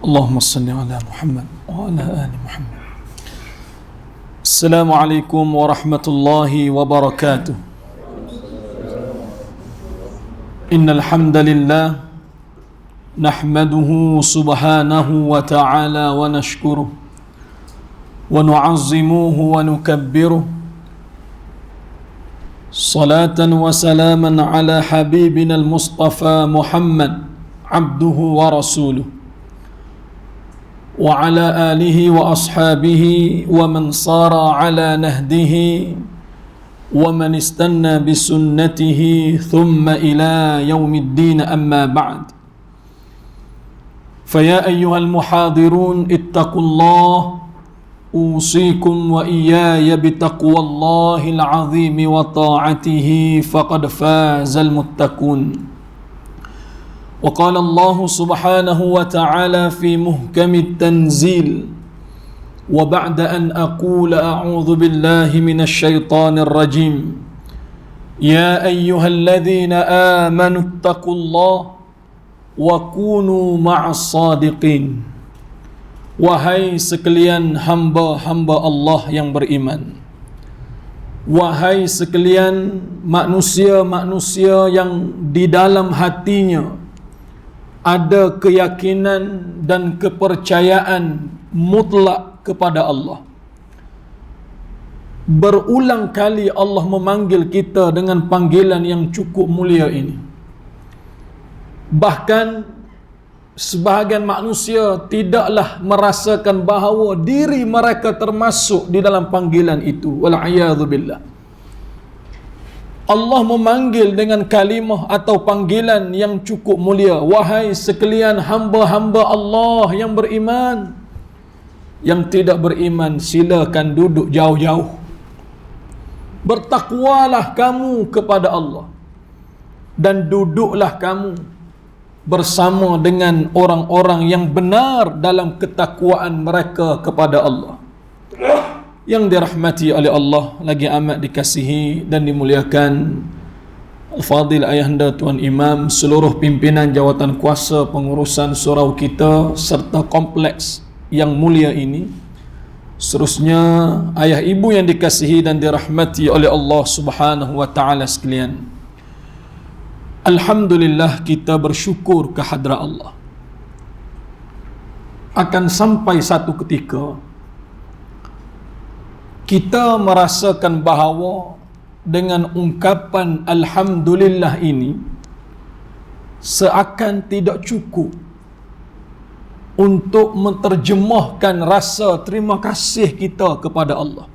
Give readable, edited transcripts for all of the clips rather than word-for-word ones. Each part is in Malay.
Allahumma salli ala Muhammad wa ala ali Muhammad. Assalamualaikum warahmatullahi wabarakatuh. Innal hamdalillah nahmaduhu subhanahu wa ta'ala wa nashkuruh wa nu'azzimuhu wa nukabbiruh. Salatan wa salaman ala habibina al-Mustafa Muhammad abduhu wa rasuluh wa ala alihi wa ashabihi wa man sara ala nahdihi wa man istanna bisunnatihi thumma ila yaumiddin, amma ba'd. Faya ayyuhal muhadirun ittaqullah, usikum wa iyaya bitaqwallahil azimi wa ta'atihi faqad fazal muttaqun. وقال الله سبحانه وتعالى في محكم التنزيل وبعد أن أقول أعوذ بالله من الشيطان الرجيم يا أيها الذين آمنوا اتقوا الله وكونوا مع الصادقين. Wahai sekalian hamba-hamba Allah yang beriman, wahai sekalian manusia-manusia yang di dalam hatinya ada keyakinan dan kepercayaan mutlak kepada Allah. Berulang kali Allah memanggil kita dengan panggilan yang cukup mulia ini. Bahkan sebahagian manusia tidaklah merasakan bahawa diri mereka termasuk di dalam panggilan itu. Wal'iyadzubillah. Allah memanggil dengan kalimah atau panggilan yang cukup mulia. Wahai sekalian hamba-hamba Allah yang beriman. Yang tidak beriman, silakan duduk jauh-jauh. Bertakwalah kamu kepada Allah, dan duduklah kamu bersama dengan orang-orang yang benar dalam ketakwaan mereka kepada Allah. Yang dirahmati oleh Allah, lagi amat dikasihi dan dimuliakan Al-Fadil Ayahanda Tuan Imam, seluruh pimpinan jawatan kuasa pengurusan surau kita serta kompleks yang mulia ini. Seterusnya ayah ibu yang dikasihi dan dirahmati oleh Allah Subhanahu wa taala sekalian. Alhamdulillah, kita bersyukur kehadrat Allah. Akan sampai satu ketika kita merasakan bahawa dengan ungkapan Alhamdulillah ini seakan tidak cukup untuk menterjemahkan rasa terima kasih kita kepada Allah.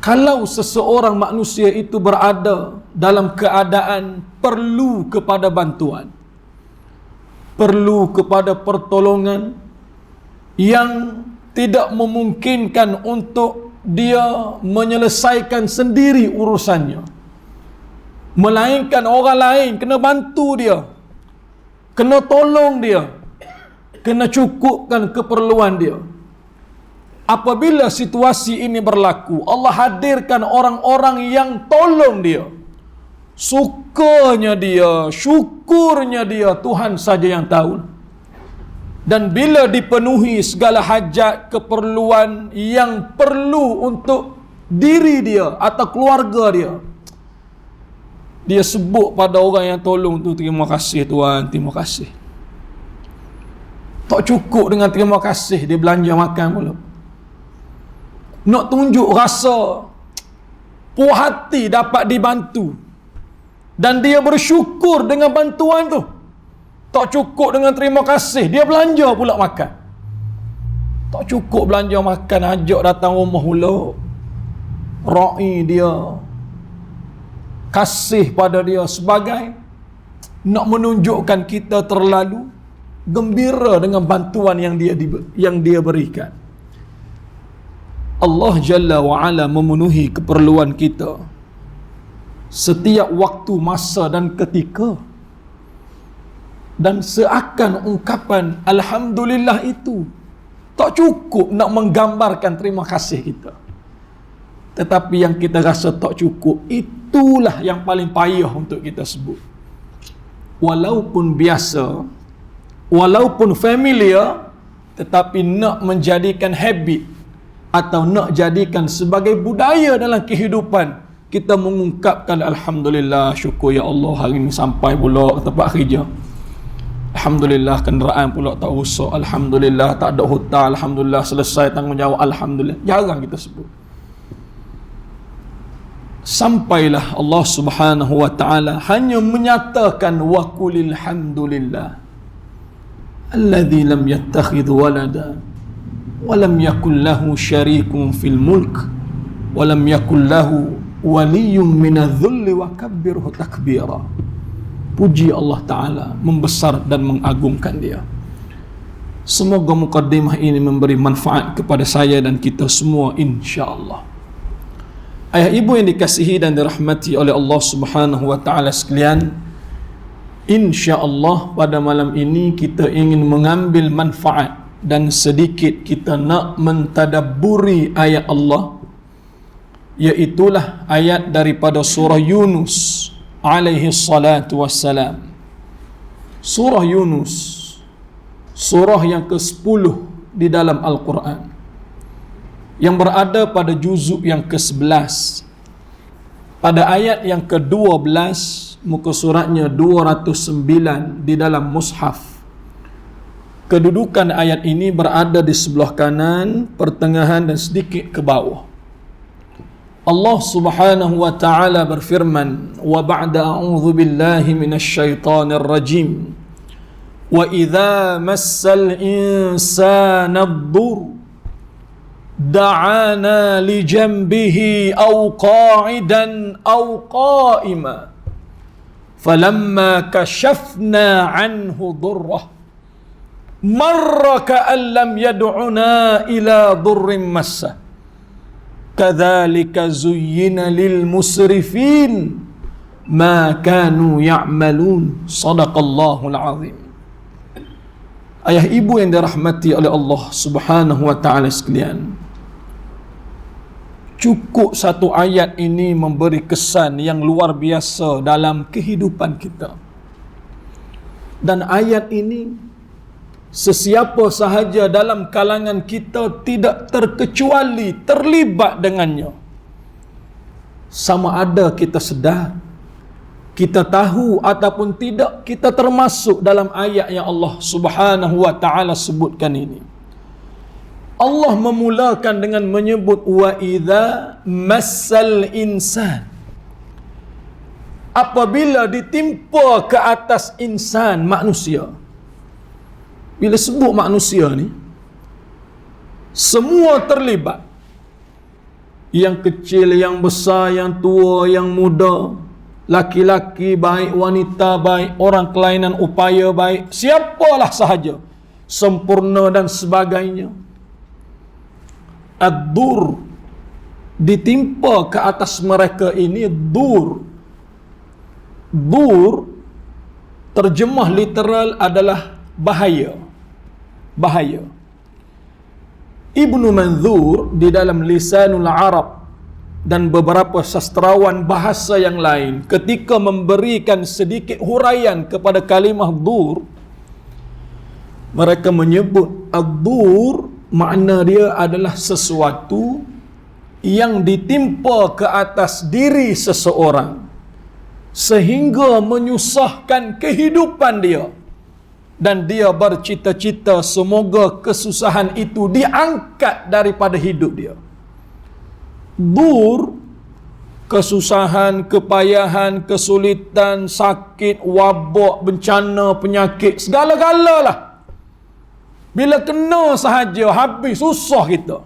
Kalau seseorang manusia itu berada dalam keadaan perlu kepada bantuan, perlu kepada pertolongan yang tidak memungkinkan untuk dia menyelesaikan sendiri urusannya, melainkan orang lain kena bantu dia, kena tolong dia, kena cukupkan keperluan dia. Apabila situasi ini berlaku, Allah hadirkan orang-orang yang tolong dia. Sukanya dia, syukurnya dia, Tuhan saja yang tahu. Dan bila dipenuhi segala hajat, keperluan yang perlu untuk diri dia atau keluarga dia, dia sebut pada orang yang tolong tu, terima kasih Tuhan, terima kasih. Tak cukup dengan terima kasih, dia belanja makan pula. Nak tunjuk rasa puas hati dapat dibantu, dan dia bersyukur dengan bantuan tu. Tak cukup dengan terima kasih, dia belanja pula makan. Tak cukup belanja makan, ajak datang rumah pula, ra'i dia, kasih pada dia, sebagai nak menunjukkan kita terlalu gembira dengan bantuan yang dia berikan. Allah Jalla wa'ala memenuhi keperluan kita setiap waktu, masa dan ketika. Dan seakan ungkapan Alhamdulillah itu tak cukup nak menggambarkan terima kasih kita. Tetapi yang kita rasa tak cukup, itulah yang paling payah untuk kita sebut. Walaupun biasa walaupun familiar, tetapi nak menjadikan habit atau nak jadikan sebagai budaya dalam kehidupan, kita mengungkapkan alhamdulillah, syukur ya Allah hari ni sampai pula ke tempat kerja, alhamdulillah kenderaan pula tak rosak, alhamdulillah tak ada hutang, alhamdulillah selesai tanggungjawab, alhamdulillah. Jarang kita sebut. Sampailah Allah Subhanahu wa taala hanya menyatakan wa qulil hamdulillah alladzi lam yattakhidh walada wa lam yakul lahu syarikun fil mulk wa lam yakul lahu waliyyun minadh-dhulli wa kabbirhu takbira. Puji Allah Ta'ala, membesar dan mengagungkan Dia. Semoga mukaddimah ini memberi manfaat kepada saya dan kita semua, insya-Allah. Ayah ibu yang dikasihi dan dirahmati oleh Allah Subhanahu wa taala sekalian, insya-Allah pada malam ini kita ingin mengambil manfaat dan sedikit kita nak mentadabburi ayat Allah, iaitulah ayat daripada surah Yunus alaihi salatu wassalam. Surah Yunus, surah yang ke-10 di dalam Al-Quran, yang berada pada juzuk yang ke-11. Pada ayat yang ke-12, muka suratnya 209 di dalam mushaf. Kedudukan ayat ini berada di sebelah kanan, pertengahan dan sedikit ke bawah. Allah Subhanahu wa taala berfirman, wa ba'da a'udzu billahi minasyaitonir rajim, wa idza massal insana ad-dur da'ana li janbihi aw qa'idan aw qa'ima falamma kashafna 'anhu dhurrah marra ka'an lam yad'una ila dhurrin massah kadzalika zuyyina lil musrifin ma kanu ya'malun. Shadaqallahul azim. Ayah ibu yang dirahmati oleh Allah Subhanahu wa taala sekalian, cukup satu ayat ini memberi kesan yang luar biasa dalam kehidupan kita. Dan ayat ini sesiapa sahaja dalam kalangan kita tidak terkecuali terlibat dengannya. Sama ada kita sedar, kita tahu ataupun tidak, kita termasuk dalam ayat yang Allah Subhanahu wa taala sebutkan ini. Allah memulakan dengan menyebut wa idza massal insan. Apabila ditimpa ke atas insan, manusia. Bila sebut manusia ni, semua terlibat. Yang kecil, yang besar, yang tua, yang muda, laki-laki baik, wanita baik, orang kelainan upaya baik, siapalah sahaja, sempurna dan sebagainya. Ad-dur, ditimpa ke atas mereka ini dur. Dur, terjemah literal adalah bahaya. Bahaya. Ibnu Manzur di dalam Lisanul Arab dan beberapa sastrawan bahasa yang lain ketika memberikan sedikit huraian kepada kalimah dur, mereka menyebut ad-dur makna dia adalah sesuatu yang ditimpa ke atas diri seseorang sehingga menyusahkan kehidupan dia, dan dia bercita-cita semoga kesusahan itu diangkat daripada hidup dia. Dur, kesusahan, kepayahan, kesulitan, sakit, wabak, bencana, penyakit, segala-galalah. Bila kena sahaja, habis, susah kita.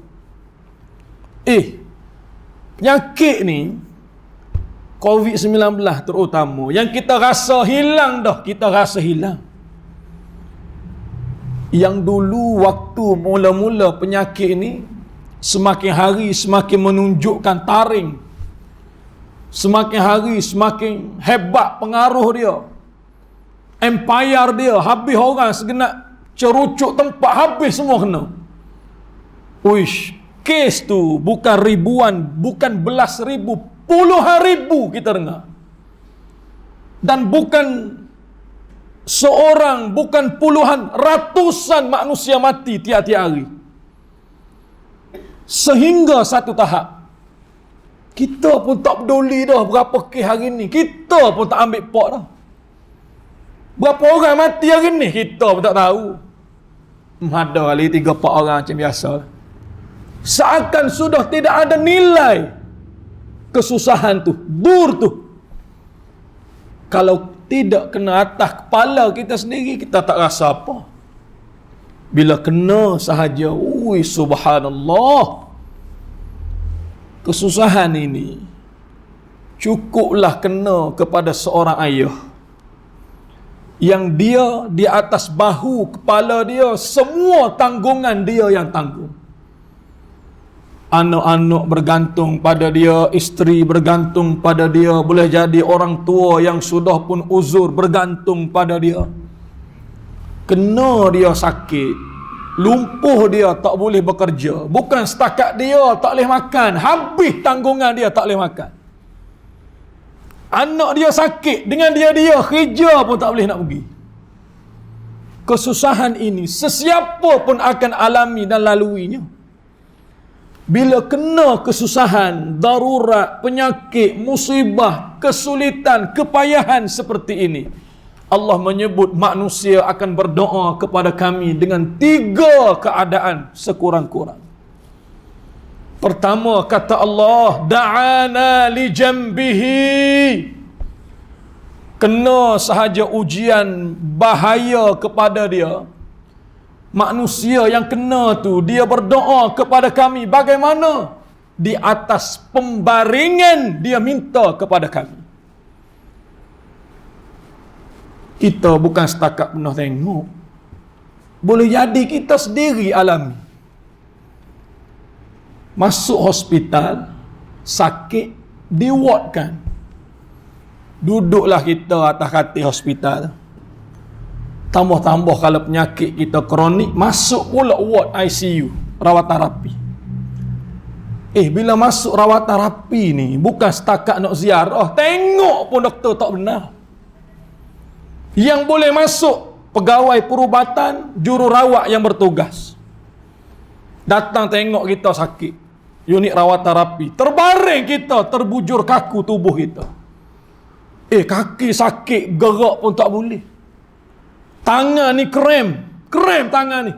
Penyakit ni, COVID-19 terutama, yang kita rasa hilang dah, kita rasa hilang. Yang dulu waktu mula-mula penyakit ni, semakin hari semakin menunjukkan taring. Semakin hari semakin hebat pengaruh dia. Empire dia, habis orang segenap cerucuk tempat, habis semua kena. Uish, kes tu bukan ribuan, bukan belas ribu, puluhan ribu kita dengar. Dan bukan seorang, bukan puluhan, ratusan manusia mati tiap-tiap hari. Sehingga satu tahap, kita pun tak peduli dah berapa kes hari ni. Kita pun tak ambil pot dah. Berapa orang mati hari ni, kita pun tak tahu. Ada kali 3-4 orang macam biasa. Seakan sudah tidak ada nilai kesusahan tu, dur tu. Kalau tidak kena atas kepala kita sendiri, kita tak rasa apa. Bila kena sahaja, ui subhanallah. Kesusahan ini cukuplah kena kepada seorang ayah yang dia di atas bahu kepala dia semua tanggungan dia yang tanggung. Anak-anak bergantung pada dia, isteri bergantung pada dia, boleh jadi orang tua yang sudah pun uzur bergantung pada dia. Kena dia sakit, lumpuh dia tak boleh bekerja. Bukan setakat dia tak boleh makan, habis tanggungan dia tak boleh makan. Anak dia sakit, dengan dia kerja pun tak boleh nak pergi. Kesusahan ini sesiapa pun akan alami dan laluinya. Bila kena kesusahan, darurat, penyakit, musibah, kesulitan, kepayahan seperti ini, Allah menyebut manusia akan berdoa kepada kami dengan 3 keadaan sekurang-kurang. Pertama, kata Allah, da'ana li jambihi. Kena sahaja ujian bahaya kepada dia, manusia yang kena tu, dia berdoa kepada kami. Bagaimana? Di atas pembaringan dia minta kepada kami. Kita bukan setakat pernah tengok, boleh jadi kita sendiri alami. Masuk hospital, sakit, diwardkan. Duduklah kita atas katil hospital. Tambah-tambah kalau penyakit kita kronik, masuk pula ward ICU, rawatan rapi. Bila masuk rawatan rapi ni, bukan setakat nak ziarah, tengok pun doktor tak benar. Yang boleh masuk pegawai perubatan, jururawat yang bertugas. Datang tengok kita sakit, unit rawatan rapi, terbaring kita, terbujur kaku tubuh kita. Kaki sakit, gerak pun tak boleh. Tangan ni krem tangan ni.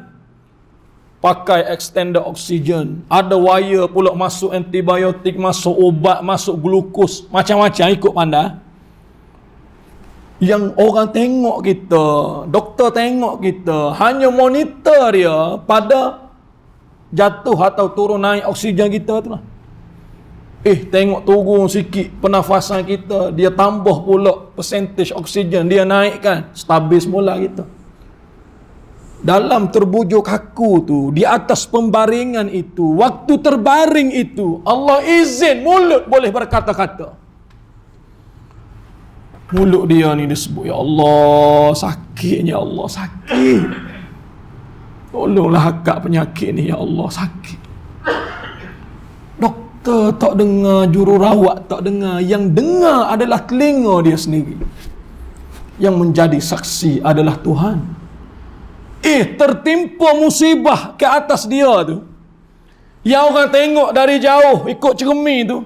Pakai extender oksigen, ada wire pula masuk antibiotik, masuk ubat, masuk glukos, macam-macam ikut pandai. Yang orang tengok kita, doktor tengok kita, hanya monitor dia pada jatuh atau turun naik oksigen kita tu lah. Tengok turun sikit pernafasan kita, dia tambah pula percentage oksigen, dia naikkan, stabil semula kita. Dalam terbujur kaku tu, di atas pembaringan itu, waktu terbaring itu, Allah izin mulut boleh berkata-kata. Mulut dia ni disebut, ya Allah, sakitnya, ya Allah, sakit. Tolonglah akak penyakit ni, ya Allah, sakit. Doktor tak dengar, jururawat tak dengar, yang dengar adalah telinga dia sendiri. Yang menjadi saksi adalah Tuhan. Tertimpa musibah ke atas dia tu, yang orang tengok dari jauh ikut cermin tu,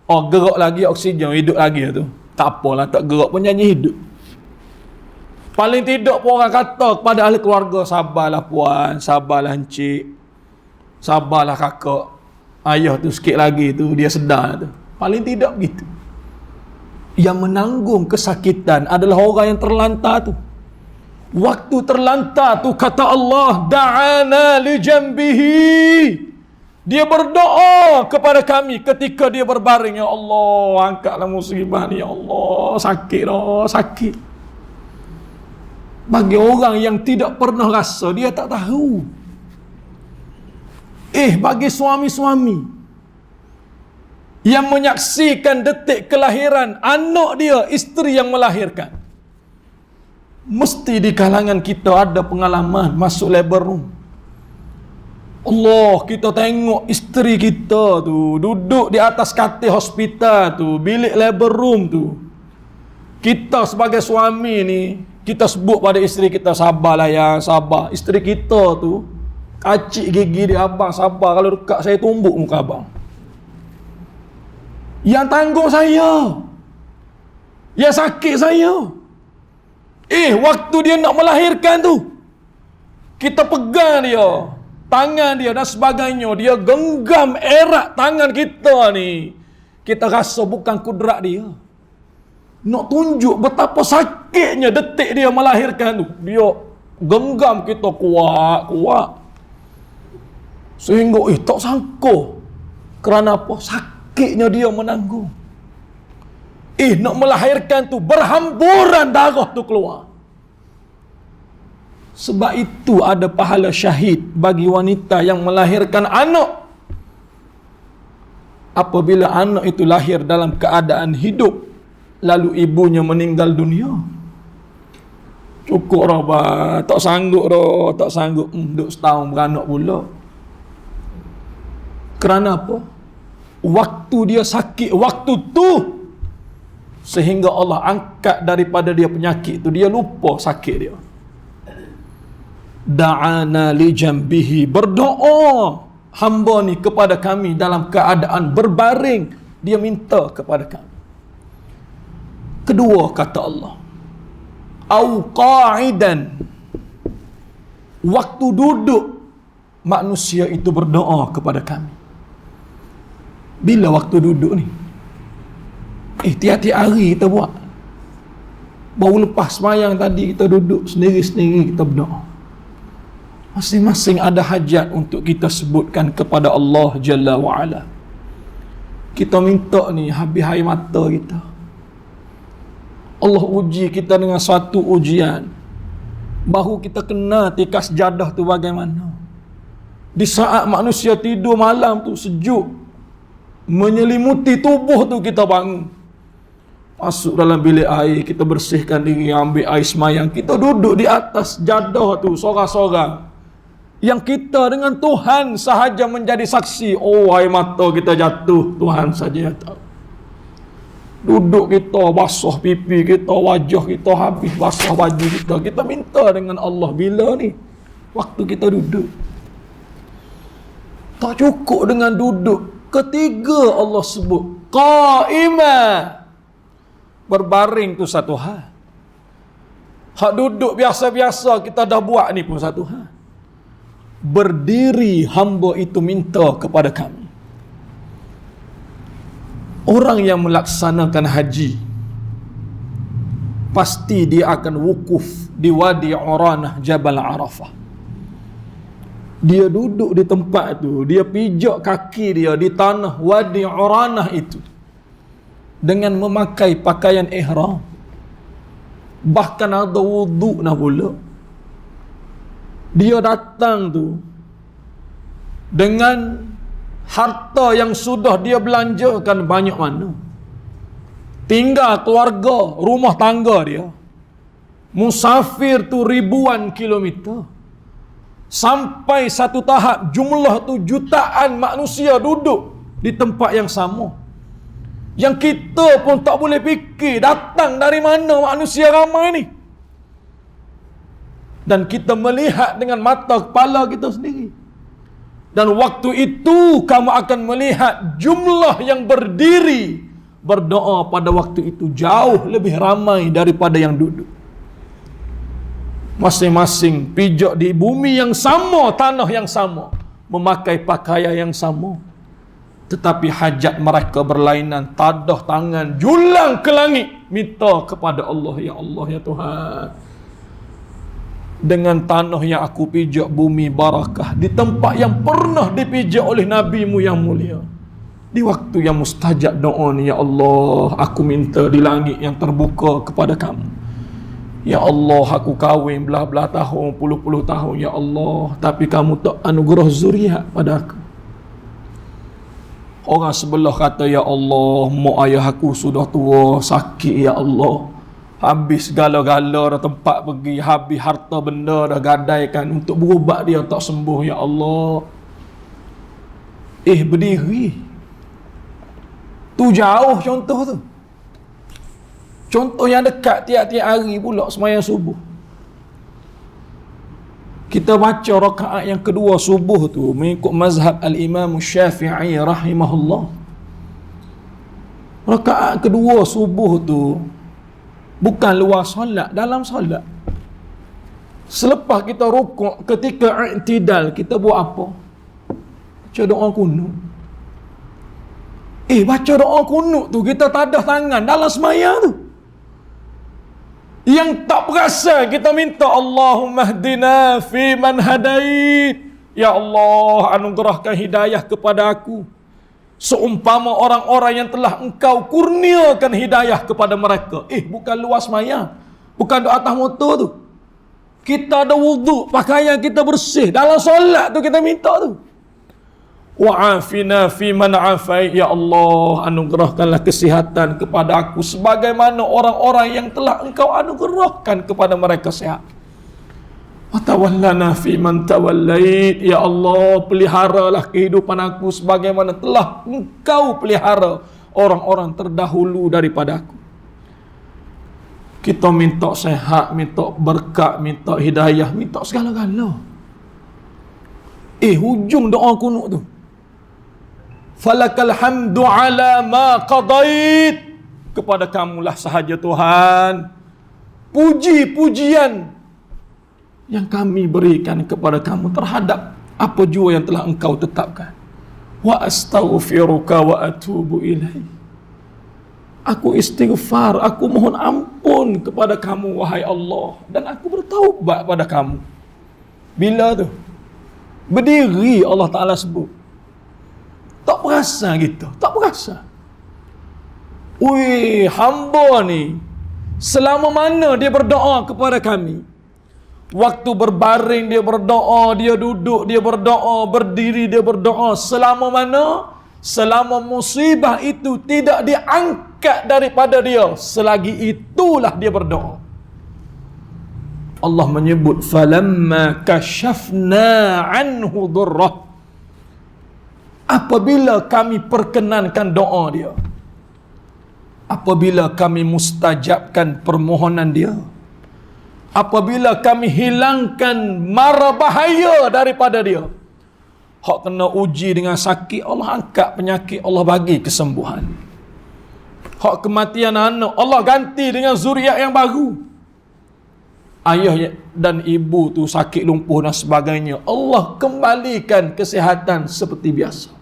gerak lagi oksigen, hidup lagi tu. Tak apalah, tak gerak pun nyanyi hidup. Paling tidak pun orang kata kepada ahli keluarga, sabarlah puan, sabarlah encik, sabarlah kakak, ayah tu sikit lagi tu dia sedar tu. Paling tidak begitu. Yang menanggung kesakitan adalah orang yang terlantar tu. Waktu terlantar tu, kata Allah, da'ana li jambihi. Dia berdoa kepada kami ketika dia berbaring, ya Allah, angkatlah musibah ni, ya Allah, sakit dah, sakit. Bagi orang yang tidak pernah rasa, dia tak tahu. Bagi suami-suami yang menyaksikan detik kelahiran anak dia, isteri yang melahirkan, mesti di kalangan kita ada pengalaman masuk labor room. Allah, kita tengok isteri kita tu duduk di atas katil hospital tu, bilik labor room tu. Kita sebagai suami ni kita sebut pada isteri kita, sabarlah ya, sabar. Isteri kita tu kacik gigi dia, abang sabar, kalau dekat saya tumbuk muka abang. Yang tanggung saya, yang sakit saya. Waktu dia nak melahirkan tu, kita pegang dia, tangan dia dan sebagainya, dia genggam erat tangan kita ni. Kita rasa bukan kudrat dia. Nak tunjuk betapa sakitnya detik dia melahirkan tu. Dia genggam kita kuat-kuat. Sehingga tak sangka. Kerana apa? Sakitnya dia menanggung. Nak melahirkan tu berhamburan darah tu keluar. Sebab itu ada pahala syahid bagi wanita yang melahirkan anak. Apabila anak itu lahir dalam keadaan hidup, lalu ibunya meninggal dunia. Cukup dah, tak sanggup dah, tak sanggup. Duduk setahun beranak pula. Kerana apa? Waktu dia sakit, waktu tu, sehingga Allah angkat daripada dia penyakit tu, dia lupa sakit dia. Da'ana li jambihi, berdoa hamba ni kepada kami dalam keadaan berbaring, dia minta kepada kami. Kedua kata Allah, au qa'idan, waktu duduk manusia itu berdoa kepada kami. Bila waktu duduk ni? Tiap-tiap hari kita buat. Baru lepas sembahyang tadi kita duduk sendiri-sendiri kita berdoa. Masing-masing ada hajat untuk kita sebutkan kepada Allah Jalla wa'ala. Kita minta ni habis air mata kita. Allah uji kita dengan satu ujian. Baru kita kena tikas jadah tu bagaimana. Di saat manusia tidur malam tu sejuk, menyelimuti tubuh tu, kita bangun. Masuk dalam bilik air, kita bersihkan diri, ambil air semayang. Kita duduk di atas jadah tu, sorang-sorang. Yang kita dengan Tuhan sahaja menjadi saksi. Air mata kita jatuh, Tuhan saja yang tahu. Duduk kita, basuh pipi kita, wajah kita habis, basuh baju kita. Kita minta dengan Allah bila ni? Waktu kita duduk. Tak cukup dengan duduk. Ketiga Allah sebut, qa'imah. Berbaring tu satu hal. Hak duduk biasa-biasa kita dah buat ni pun satu hal. Berdiri hamba itu minta kepada kami. Orang yang melaksanakan haji, pasti dia akan wukuf di Wadi Uranah, Jabal Arafah. Dia duduk di tempat tu, dia pijak kaki dia di tanah Wadi Uranah itu dengan memakai pakaian ihram. Bahkan ada wuduk nak pula. Dia datang tu dengan harta yang sudah dia belanjakan banyak mana. Tinggal keluarga, rumah tangga dia. Musafir tu ribuan kilometer. Sampai satu tahap jumlah tu jutaan manusia duduk di tempat yang sama. Yang kita pun tak boleh fikir datang dari mana manusia ramai ni. Dan kita melihat dengan mata kepala kita sendiri. Dan waktu itu kamu akan melihat jumlah yang berdiri berdoa pada waktu itu jauh lebih ramai daripada yang duduk. Masing-masing pijak di bumi yang sama, tanah yang sama, memakai pakaian yang sama, tetapi hajat mereka berlainan. Tadah tangan julang ke langit minta kepada Allah, ya Allah ya Tuhan, dengan tanah yang aku pijak bumi barakah, di tempat yang pernah dipijak oleh Nabi-Mu yang mulia, di waktu yang mustajab doa ni, ya Allah, aku minta di langit yang terbuka kepada kamu. Ya Allah, aku kahwin belah-belah tahun, puluh-puluh tahun, ya Allah, tapi kamu tak anugerah zuriat pada aku. Orang sebelah kata, ya Allah, mak ayah aku sudah tua, sakit, ya Allah, habis segala-gala dah tempat pergi, habis harta benda dah gadaikan untuk berubat dia tak sembuh, ya Allah. Berdiri tu jauh contoh tu. Contoh yang dekat tiap-tiap hari pula sembahyang subuh. Kita baca rakaat yang kedua subuh tu mengikut mazhab al-Imam Syafi'i rahimahullah. Rakaat kedua subuh tu bukan luar solat, dalam solat. Selepas kita rukuk, ketika i'tidal, kita buat apa? Baca doa kunut. Baca doa kunut tu kita tadah tangan dalam sembahyang tu. Yang tak berasa kita minta Allahumma hdina fi man hadait. Ya Allah, anugerahkan hidayah kepada aku seumpama orang-orang yang telah engkau kurniakan hidayah kepada mereka. Bukan luas maya, bukan doa atas motor tu. Kita ada wuduk, pakaian kita bersih, dalam solat tu kita minta tu. Wa'afina fi man afai. Ya Allah, anugerahkanlah kesihatan kepada aku sebagaimana orang-orang yang telah engkau anugerahkan kepada mereka sihat. Wa tawallana fi man tawallait. Ya Allah, peliharalah kehidupan aku sebagaimana telah engkau pelihara orang-orang terdahulu daripada aku. Kita minta sihat, minta berkat, minta hidayah, minta segala-gala. Hujung doa kunut tu, falakal hamdu ala ma qadait. Kepada kamulah sahaja Tuhan puji-pujian yang kami berikan kepada kamu terhadap apa jua yang telah engkau tetapkan. Wa astaghfiruka wa atubu ilaih. Aku istighfar, aku mohon ampun kepada kamu wahai Allah, dan aku bertaubat pada kamu. Bila tu berdiri Allah Ta'ala sebut, tak berasa gitu, tak berasa. Hamba ni selama mana dia berdoa kepada kami, waktu berbaring dia berdoa, dia duduk dia berdoa, berdiri dia berdoa, selama mana? Selama musibah itu tidak diangkat daripada dia, selagi itulah dia berdoa. Allah menyebut falamma kashafna anhu dhurrah. Apabila kami perkenankan doa dia, apabila kami mustajabkan permohonan dia, apabila kami hilangkan mara bahaya daripada dia, hak kena uji dengan sakit, Allah angkat penyakit, Allah bagi kesembuhan. Hak kematian anak, Allah ganti dengan zuriat yang baru. Ayah dan ibu tu sakit lumpuh dan sebagainya, Allah kembalikan kesihatan seperti biasa.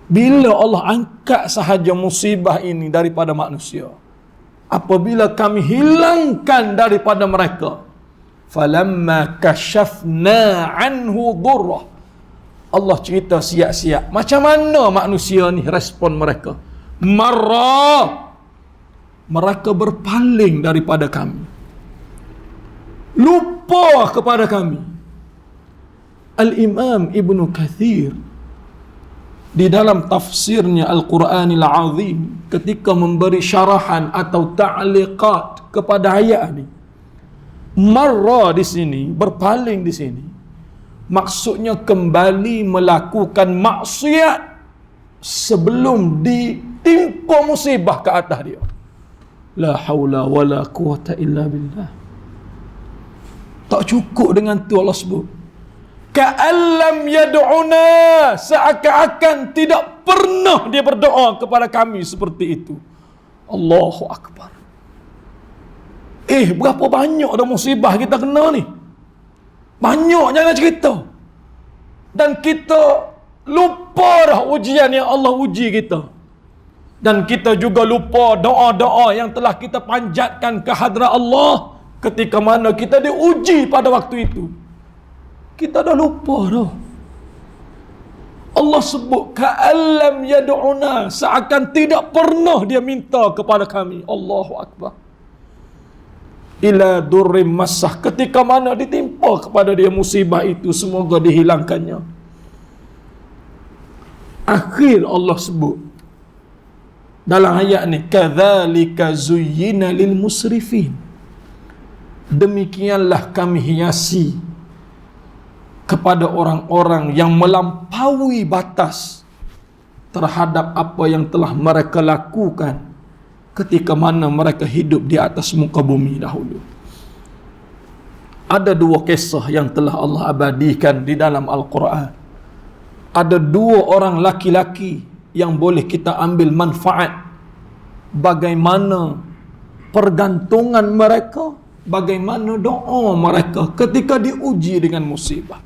Bila Allah angkat sahaja musibah ini daripada manusia, apabila kami hilangkan daripada mereka, falamma kashafna anhu dhurrah. Allah cerita siap-siap macam mana manusia ni respon mereka. Marah, mereka berpaling daripada kami, lupa kepada kami. Al-Imam Ibn Kathir di dalam tafsirnya Al-Quranil Azim, ketika memberi syarahan atau ta'liqat kepada ayat ini, marra di sini, berpaling di sini, maksudnya kembali melakukan maksiat sebelum ditimpa musibah ke atas dia. La haula wala quwata illa billah. Tak cukup dengan tu Allah sebut, ka'allam yad'una, seakan-akan tidak pernah dia berdoa kepada kami seperti itu. Allahu Akbar. Berapa banyak dah musibah kita kena ni. Banyak jangan cerita. Dan kita lupa dah ujian yang Allah uji kita. Dan kita juga lupa doa-doa yang telah kita panjatkan ke hadrat Allah ketika mana kita diuji pada waktu itu. Kita dah lupa dah. Allah sebut ka'allam yad'una, seakan tidak pernah dia minta kepada kami. Allahu Akbar. Ila durrim massah, ketika mana ditimpa kepada dia musibah itu, semoga dihilangkannya. Akhir Allah sebut dalam ayat ni, kadzalika zuyyina lil musrifin, demikianlah kami hiasi kepada orang-orang yang melampaui batas terhadap apa yang telah mereka lakukan ketika mana mereka hidup di atas muka bumi dahulu. Ada dua kisah yang telah Allah abadikan di dalam Al-Quran. Ada dua orang laki-laki yang boleh kita ambil manfaat bagaimana pergantungan mereka, bagaimana doa mereka ketika diuji dengan musibah.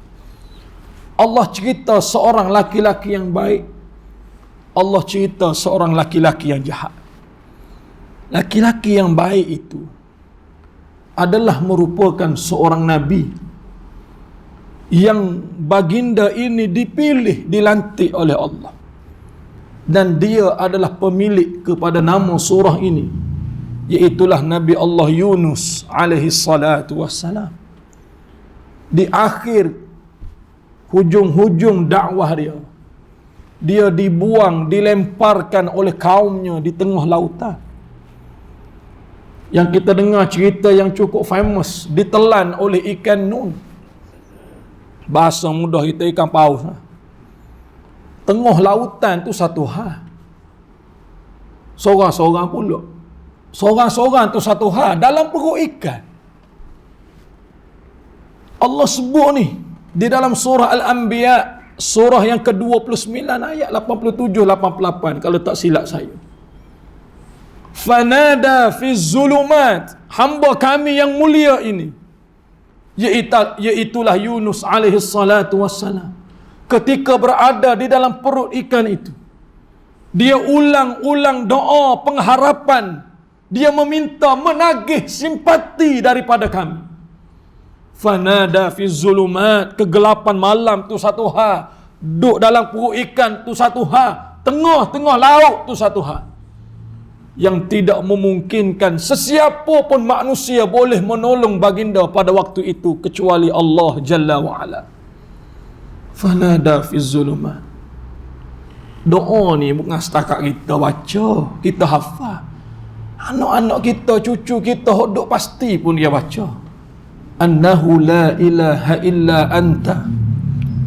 Allah cerita seorang laki-laki yang baik, Allah cerita seorang laki-laki yang jahat. Laki-laki yang baik itu adalah merupakan seorang nabi yang baginda ini dipilih, dilantik oleh Allah, dan dia adalah pemilik kepada nama surah ini, iaitulah Nabi Allah Yunus alaihi salatu wassalam. Di akhir hujung-hujung dakwah dia dibuang, dilemparkan oleh kaumnya di tengah lautan. Yang kita dengar cerita yang cukup famous, ditelan oleh ikan nun. Bahasa mudah kita ikan paus. Tengah lautan tu satu hal, sorang-sorang pula. Sorang-sorang tu satu hal dalam perut ikan. Allah sebut ni di dalam surah Al-Anbiya, surah yang ke-29 ayat 87-88 kalau tak silap saya. Fanada fi zulumat, hamba kami yang mulia ini, iaitulah Yunus alaihi salatu wassalam, ketika berada di dalam perut ikan itu, dia ulang-ulang doa pengharapan, dia meminta, menagih simpati daripada kami. Fanada fi zulumat, kegelapan malam tu satu hal, duduk dalam perut ikan tu satu hal, tengah-tengah laut tu satu hal, yang tidak memungkinkan sesiapa pun manusia boleh menolong baginda pada waktu itu kecuali Allah Jalla wa'ala. Fanada fi zulumat. Doa ni bukan setakat kita baca, kita hafal. Anak-anak kita, cucu kita hodok pasti pun dia baca. Annahu la ilaha illa anta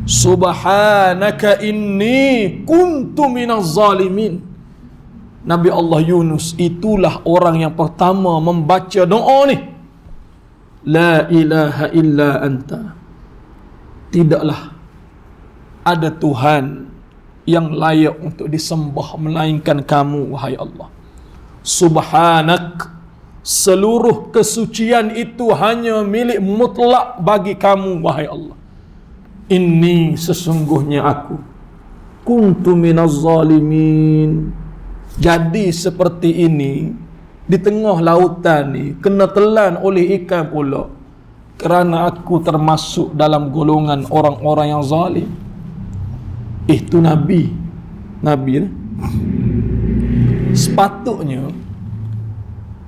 subhanaka inni kuntu minaz zalimin. Nabi Allah Yunus itulah orang yang pertama membaca doa ni. La ilaha illa anta. Tidaklah ada Tuhan yang layak untuk disembah melainkan kamu, wahai Allah. Subhanak, seluruh kesucian itu hanya milik mutlak bagi kamu, wahai Allah. Inni, sesungguhnya aku, kuntu minaz zalimin, jadi seperti ini di tengah lautan ni, kena telan oleh ikan pula, kerana aku termasuk dalam golongan orang-orang yang zalim. Itu Nabi sepatutnya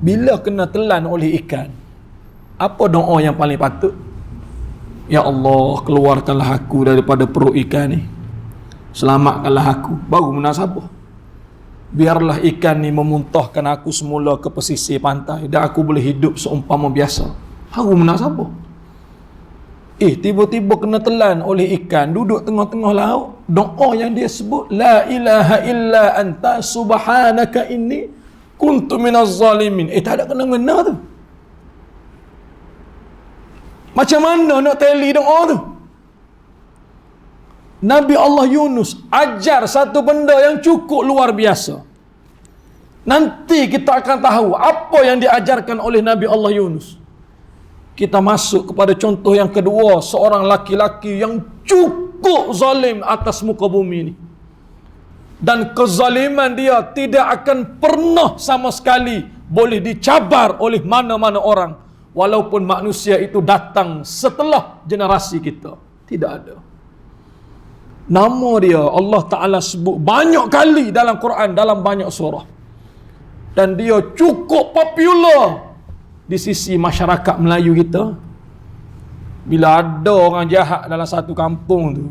bila kena telan oleh ikan, apa doa yang paling patut? Ya Allah, keluarkanlah aku daripada perut ikan ni, selamatkanlah aku. Baru munasabah. Biarlah ikan ni memuntahkan aku semula ke pesisir pantai dan aku boleh hidup seumpama biasa. Baru munasabah. Tiba-tiba kena telan oleh ikan, duduk tengah-tengah laut. Doa yang dia sebut, la ilaha illa anta subhanaka inni kuntu minaz zalimin. Tak ada kena-mena tu. Macam mana nak teli doa tu? Nabi Allah Yunus ajar satu benda yang cukup luar biasa. Nanti kita akan tahu apa yang diajarkan oleh Nabi Allah Yunus. Kita masuk kepada contoh yang kedua, seorang laki-laki yang cukup zalim atas muka bumi ini. Dan kezaliman dia tidak akan pernah sama sekali boleh dicabar oleh mana-mana orang, walaupun manusia itu datang setelah generasi kita. Tidak ada. Nama dia Allah Ta'ala sebut banyak kali dalam Quran, dalam banyak surah. Dan dia cukup popular di sisi masyarakat Melayu kita. Bila ada orang jahat dalam satu kampung tu,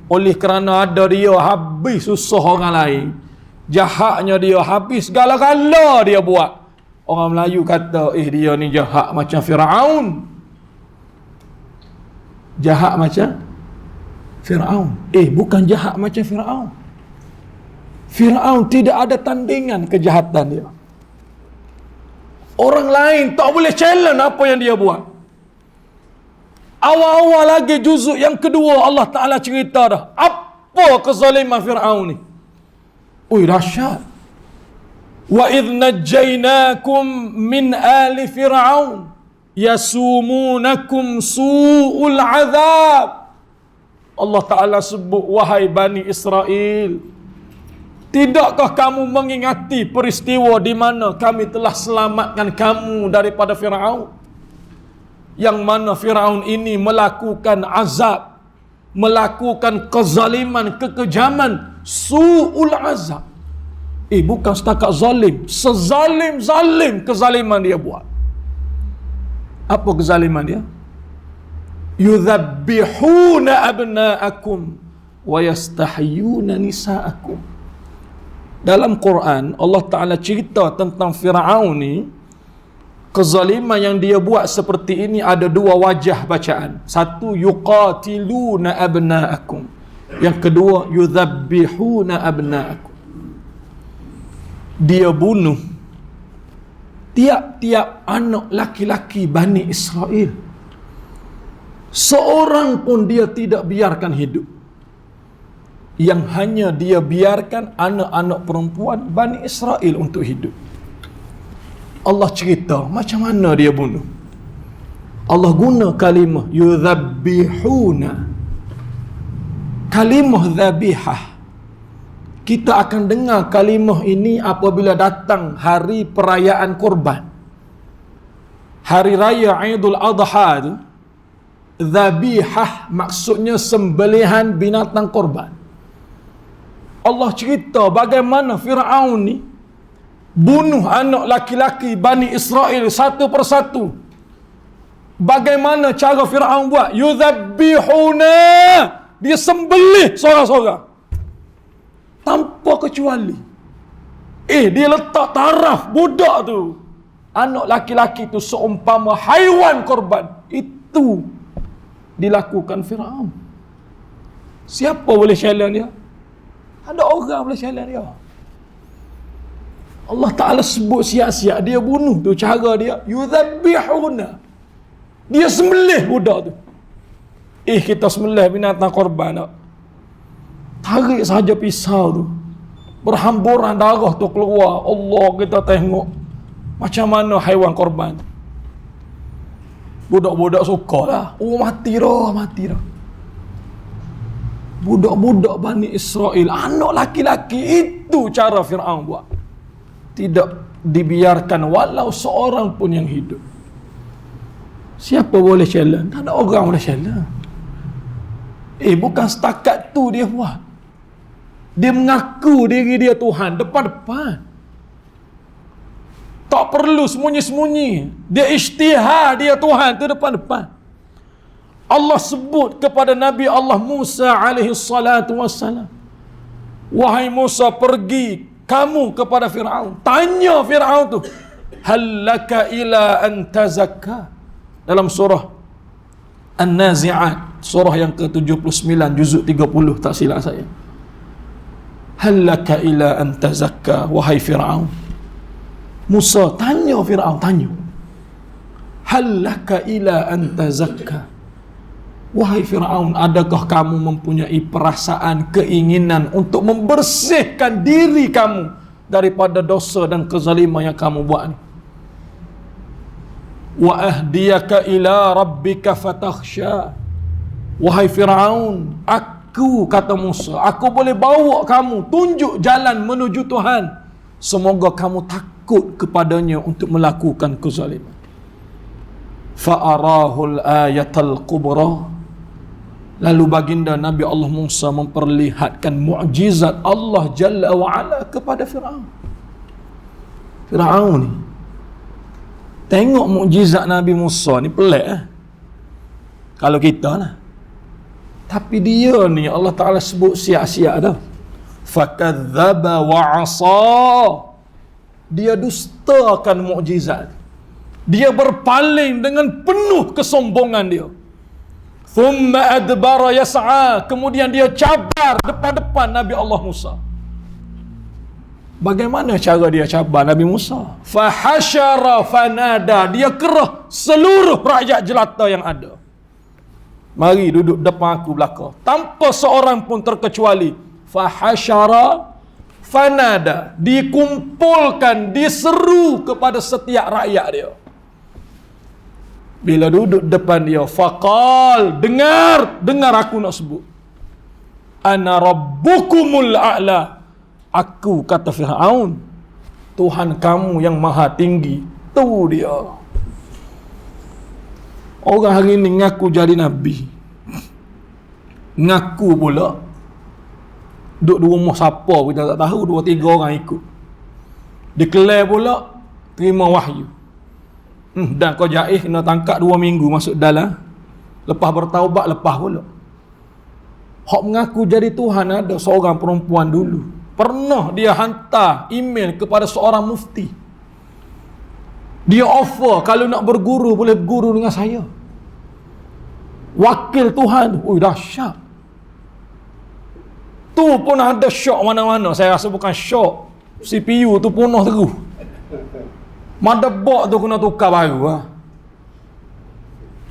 oleh kerana ada dia, habis susah orang lain. Jahatnya dia, habis segala-gala dia buat. Orang Melayu kata, dia ni jahat macam Firaun. Jahat macam Firaun. Bukan jahat macam Firaun. Firaun tidak ada tandingan kejahatan dia. Orang lain tak boleh challenge apa yang dia buat. Awal-awal lagi juzuk yang kedua Allah Ta'ala cerita dah. Apa kezaliman Fir'aun ni? Ui, dahsyat. Wa idh najjaynakum min ali Fir'aun yasumunakum su'ul azab. Allah Ta'ala sebut, wahai Bani Israel, tidakkah kamu mengingati peristiwa di mana kami telah selamatkan kamu daripada Fir'aun? Yang mana Fir'aun ini melakukan azab, melakukan kezaliman, kekejaman, su'ul azab. Bukan setakat zalim, sezalim-zalim kezaliman dia buat. Apa kezaliman dia? Yudhabbihuna abna'akum wa yastahyuna nisa'akum. Dalam Quran Allah Ta'ala cerita tentang Fir'aun ni, kezaliman yang dia buat seperti ini ada dua wajah bacaan. Satu, yuqatiluna abna'akum. Yang kedua, yudhabbihuna abna'akum. Dia bunuh tiap-tiap anak laki-laki Bani Israel. Seorang pun dia tidak biarkan hidup. Yang hanya dia biarkan anak-anak perempuan Bani Israel untuk hidup. Allah cerita macam mana dia bunuh. Allah guna kalimah yudhabbihuna. Kalimah dhabihah. Kita akan dengar kalimah ini apabila datang hari perayaan korban. Hari raya Aidul Adha tu, dhabihah maksudnya sembelihan binatang korban. Allah cerita bagaimana Fir'aun ni bunuh anak laki-laki Bani Israel satu persatu. Bagaimana cara Fir'aun buat? Yudhabbihuna. Dia sembelih seorang-seorang tanpa kecuali. Dia letak taraf budak tu, anak laki-laki tu seumpama haiwan korban. Itu dilakukan Fir'aun. Siapa boleh challenge dia? Ada orang boleh challenge dia. Allah Ta'ala sebut siap-siap dia bunuh tu, cara dia yudhabbihuna. Dia sembelih budak tu. Kita sembelih binatang korban tak? Tarik saja pisau tu, berhamburan darah tu keluar. Allah, kita tengok macam mana haiwan korban. Budak-budak suka lah. Mati dah. Budak-budak Bani Israel, anak laki-laki, itu cara Fir'aun buat. Tidak dibiarkan walau seorang pun yang hidup. Siapa boleh challenge? Tak ada orang boleh challenge. Bukan setakat tu dia buat. Dia mengaku diri dia Tuhan depan-depan. Tak perlu sembunyi-sembunyi. Dia isytihar dia Tuhan tu depan-depan. Allah sebut kepada Nabi Allah Musa alaihi salatu wassalam, wahai Musa, pergi kamu kepada Fir'aun. Tanya Fir'aun tu, hal laka ila an tazakka. Dalam surah An-Nazi'at, surah yang ke-79, juzuk 30 tak silap saya. Hal laka ila an tazakka, wahai Fir'aun. Musa tanya Fir'aun, tanya. Hal laka ila an tazakka. Wahai Fir'aun, adakah kamu mempunyai perasaan, keinginan untuk membersihkan diri kamu daripada dosa dan kezaliman yang kamu buat ni? Wa ahdiyaka ila rabbika fatakhsha. Wahai Fir'aun, aku, kata Musa, aku boleh bawa kamu, tunjuk jalan menuju Tuhan. Semoga kamu takut kepadanya untuk melakukan kezaliman. Fa'arahul ayatal kubra. Lalu baginda Nabi Allah Musa memperlihatkan mukjizat Allah Jalla wa'ala kepada Fir'aun. Fir'aun ni tengok mukjizat Nabi Musa ni pelik kalau kita lah. Tapi dia ni Allah Ta'ala sebut siap-siap dah. Fakadzaba wa'asa. Dia dustakan mukjizat. Dia berpaling dengan penuh kesombongan dia. Thumma adbara yas'a. Kemudian dia cabar depan-depan Nabi Allah Musa. Bagaimana cara dia cabar Nabi Musa? Fahasyara fanada, dia kerah seluruh rakyat jelata yang ada. Mari duduk depan aku belakang. Tanpa seorang pun terkecuali. Fahasyara fanada, dikumpulkan, diseru kepada setiap rakyat dia. Bila duduk depan dia, faqal, dengar aku nak sebut. Ana rabbukumul a'la. Aku, kata Fir'aun, Tuhan kamu yang maha tinggi. Tu dia. Orang hari ni ngaku jadi Nabi. Ngaku pula duduk di rumah siapa kita tak tahu, 2-3 orang ikut. Declare pula terima wahyu. Dan kau jahil kena tangkap 2 minggu masuk dalam. Lepas bertaubat, lepas pula. Hak mengaku jadi Tuhan ada seorang perempuan dulu. Pernah dia hantar email kepada seorang mufti. Dia offer kalau nak berguru boleh berguru dengan saya. Wakil Tuhan. Ui, dahsyat. Tu pun ada syok mana-mana. Saya rasa bukan syok. CPU tu penuh terus. Motherboard tu kena tukar baru lah.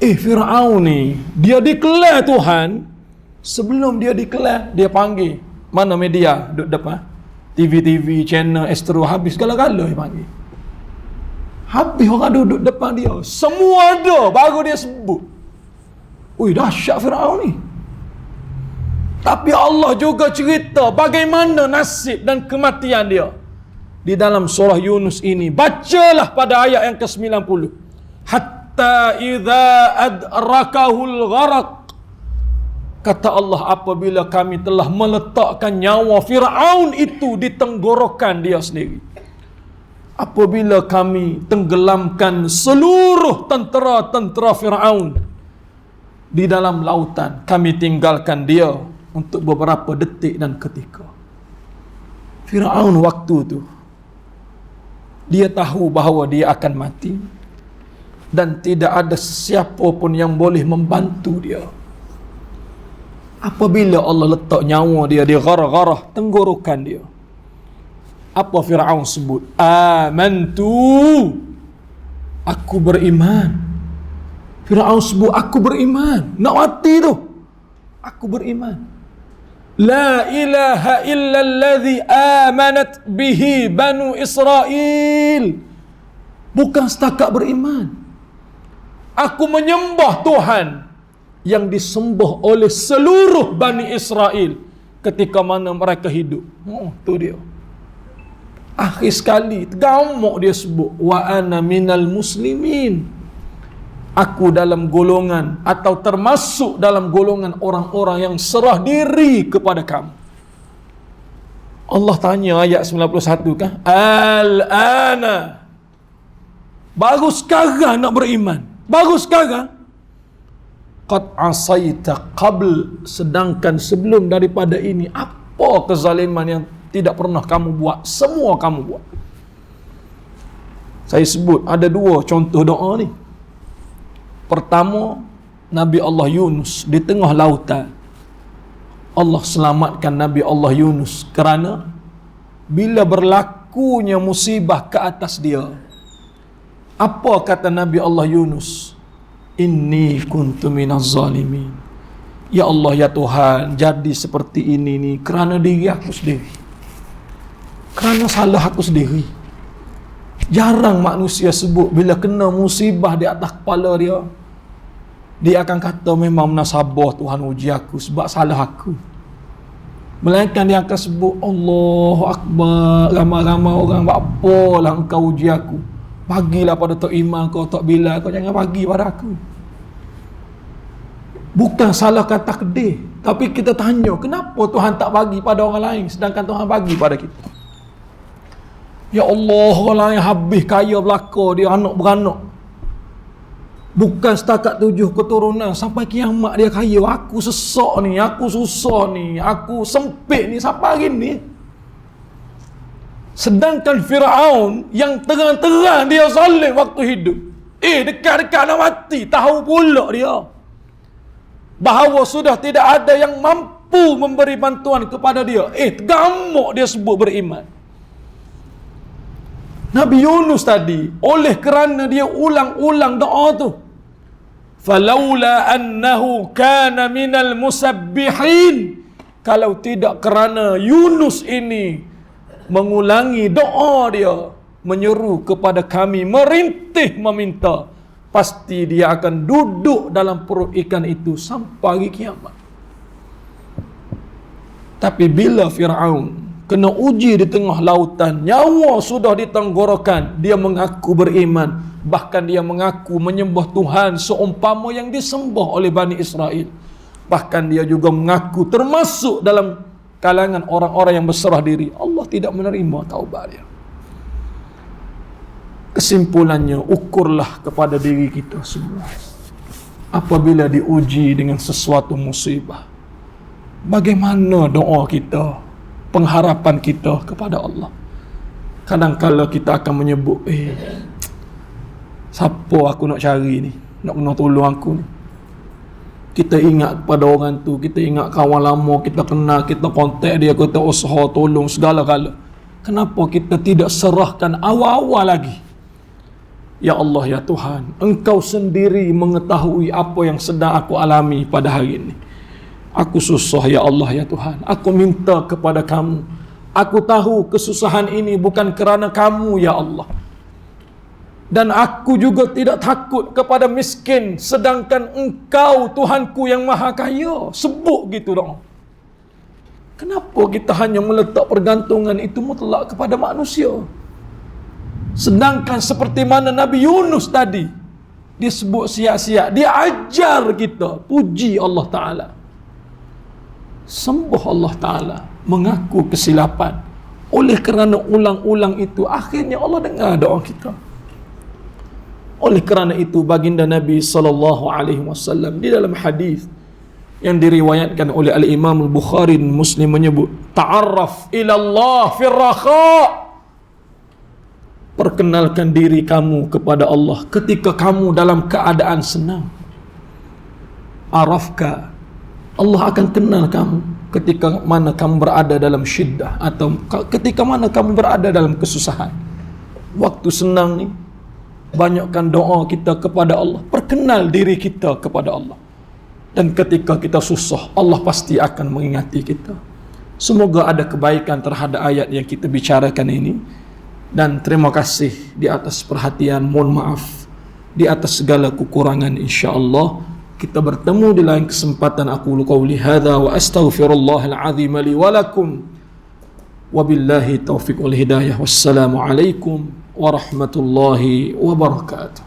Fir'aun ni, dia declare Tuhan. Sebelum dia declare, dia panggil. Mana media duduk depan? TV, channel, Astro, habis segala-gala dia panggil. Habis orang duduk depan dia. Semua ada, baru dia sebut. Ui, dahsyat Fir'aun ni. Tapi Allah juga cerita bagaimana nasib dan kematian dia. Di dalam surah Yunus ini. Bacalah pada ayat yang ke-90. Hatta idza adrakahul gharaq. Kata Allah, apabila kami telah meletakkan nyawa Fir'aun itu di tenggorokan dia sendiri. Apabila kami tenggelamkan seluruh tentera-tentera Fir'aun di dalam lautan, kami tinggalkan dia untuk beberapa detik dan ketika. Fir'aun waktu tu, dia tahu bahawa dia akan mati dan tidak ada sesiapa pun yang boleh membantu dia. Apabila Allah letak nyawa dia di gharah-gharah tenggorokan dia, apa Fir'aun sebut? Amantu, aku beriman. Fir'aun sebut, aku beriman. Nak mati tu, aku beriman. La ilaha illalladzi amanat bihi banu Israel. Bukan setakat beriman, aku menyembah Tuhan yang disembah oleh seluruh Bani Israel ketika mana mereka hidup. Tu dia. Akhir sekali, tergamuk dia sebut, wa ana minal muslimin. Aku dalam golongan atau termasuk dalam golongan orang-orang yang serah diri kepada kamu. Allah tanya ayat 91 kan? Al-ana. Baru sekarang nak beriman. Baru sekarang. Qad asaita qabl, sedangkan sebelum daripada ini apa kezaliman yang tidak pernah kamu buat, semua kamu buat. Saya sebut ada 2 contoh doa ni. Pertama, Nabi Allah Yunus di tengah lautan. Allah selamatkan Nabi Allah Yunus kerana bila berlakunya musibah ke atas dia, apa kata Nabi Allah Yunus? Inni kuntu minaz zalimin. Ya Allah, ya Tuhan, jadi seperti ini ni kerana diri aku sendiri. Kerana salah aku sendiri. Jarang manusia sebut bila kena musibah di atas kepala dia, dia akan kata memang menasabah Tuhan uji aku sebab salah aku. Melainkan dia akan sebut, Allahu Akbar, ramai-ramai orang, buat apalah engkau uji aku. Bagilah pada Tok Iman kau, Tok Bilal kau, jangan bagi pada aku. Bukan salahkan takdir, tapi kita tanya, kenapa Tuhan tak bagi pada orang lain sedangkan Tuhan bagi pada kita? Ya Allah, orang lain habis kaya belaka, dia anak beranak. Bukan setakat 7 keturunan, sampai kiamat dia kaya. Aku sesak ni, aku susah ni, aku sempit ni, sampai hari ni. Sedangkan Fir'aun yang terang-terang dia zalim waktu hidup, dekat-dekat nak mati, tahu pula dia bahawa sudah tidak ada yang mampu memberi bantuan kepada dia. Tergamuk dia sebut beriman. Nabi Yunus tadi, oleh kerana dia ulang-ulang doa tu, falaula annahu kana minal musabbihin, kalau tidak kerana Yunus ini mengulangi doa dia, menyeru kepada kami, merintih meminta, pasti dia akan duduk dalam perut ikan itu sampai hari kiamat. Tapi bila Fir'aun kena uji di tengah lautan, nyawa sudah di tenggorokan, dia mengaku beriman, bahkan dia mengaku menyembah Tuhan seumpama yang disembah oleh Bani Israel. Bahkan dia juga mengaku termasuk dalam kalangan orang-orang yang berserah diri. Allah tidak menerima taubat dia. Kesimpulannya, ukurlah kepada diri kita semua. Apabila diuji dengan sesuatu musibah, bagaimana doa kita, pengharapan kita kepada Allah? Kadang-kadang kita akan menyebut, siapa aku nak cari ni, nak kena tolong aku ni. Kita ingat kepada orang tu, kita ingat kawan lama kita kenal, kita kontak dia, kita usaha tolong segala-gala. Kenapa kita tidak serahkan awal-awal lagi? Ya Allah, ya Tuhan, Engkau sendiri mengetahui apa yang sedang aku alami pada hari ini. Aku susah, ya Allah, ya Tuhan. Aku minta kepada kamu. Aku tahu kesusahan ini bukan kerana kamu, ya Allah. Dan aku juga tidak takut kepada miskin, sedangkan Engkau Tuhanku yang maha kaya. Sebut gitu dong. Kenapa kita hanya meletak pergantungan itu mutlak kepada manusia? Sedangkan seperti mana Nabi Yunus tadi, dia sebut siap-siap, dia ajar kita puji Allah Ta'ala, sembah Allah Ta'ala, mengaku kesilapan. Oleh kerana ulang-ulang itu, akhirnya Allah dengar doa kita. Oleh kerana itu, baginda Nabi SAW di dalam hadis yang diriwayatkan oleh Al-Imam Al-Bukhari dan Muslim menyebut, ta'arraf ilallah firraha, perkenalkan diri kamu kepada Allah ketika kamu dalam keadaan senang. Arafka, Allah akan kenal kamu ketika mana kamu berada dalam syiddah, atau ketika mana kamu berada dalam kesusahan. Waktu senang ni, banyakkan doa kita kepada Allah, perkenal diri kita kepada Allah. Dan ketika kita susah, Allah pasti akan mengingati kita. Semoga ada kebaikan terhadap ayat yang kita bicarakan ini. Dan terima kasih di atas perhatian, mohon maaf di atas segala kekurangan. InsyaAllah kita bertemu di lain kesempatan. Aku qauli hadza wa astaghfirullahal azim li wa lakum, wabillahi taufiq wal hidayah. Wassalamu alaikum warahmatullahi wabarakatuh.